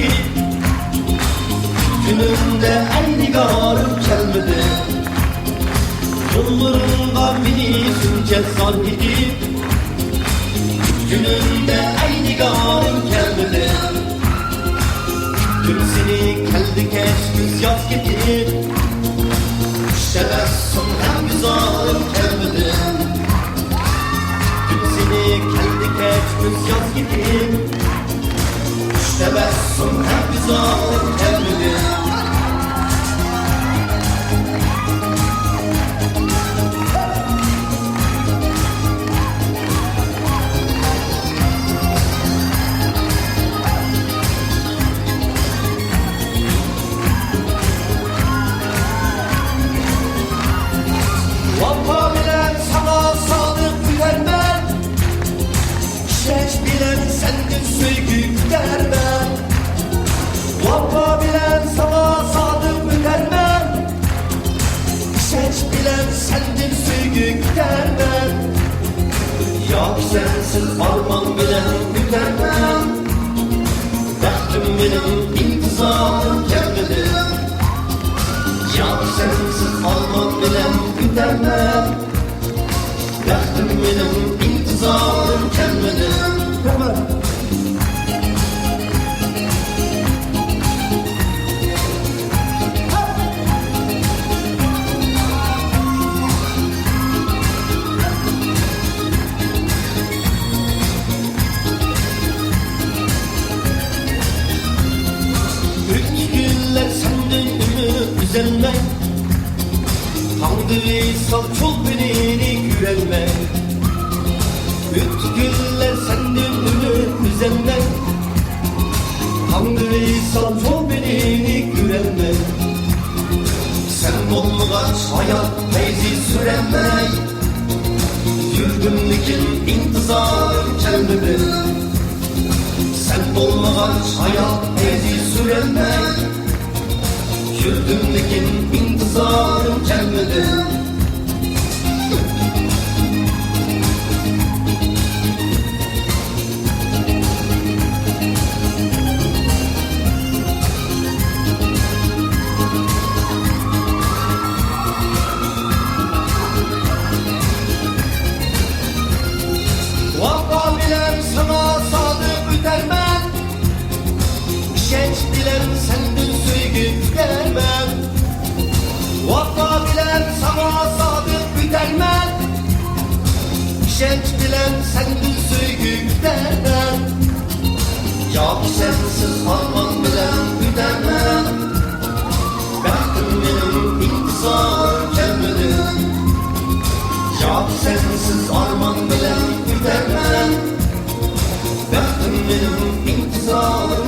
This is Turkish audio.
idi. Günümde en nigarım gelmedi. Yollarında beni sünce zan idi. Günümde en nigarım gelmedi. Gün seni geldi geçmiş yaz getir. Şerefsin hem güzelim gelmedi. Gün seni geldi geçmiş yaz getir. Şerefsin hem güzelim gelmedi. Vapa bilen sana sadık güler ben. Şeş bilen senden sevgi güler ben. Vapa bilen sana sadık güler ben. Şeş bilen senden sevgi güler ben. Ya sensiz arman bilen güler ben. Baktım benim intizarım gelmedi. Ya sensiz arman bilen güdermem. Baktım benim intizarım gelmedi. Üç güller senden ümit üzerine. Handırıysa çol beni güvenme. Üç güller senden ümit üzerine. Handırıysa çol beni güvenme. Sen olmaz hayat teyzi süremey. Yürgünlükin intizarım kendimi. Sen olmaz hayat teyzi süremey. Yürgünlükin intizarım kendimi. Vapa bilen sana sadık üdermem. Şeç bilen senden sevgi güdermem. Vapa bilen sana sadık üdermem. Şeç bilen senden sevgi güdermem. Ya sensiz arman bilen güdermem. Baktım benim intizarım gelmedi. Ya sensiz arman bilen güdermem. Baktım benim intizarım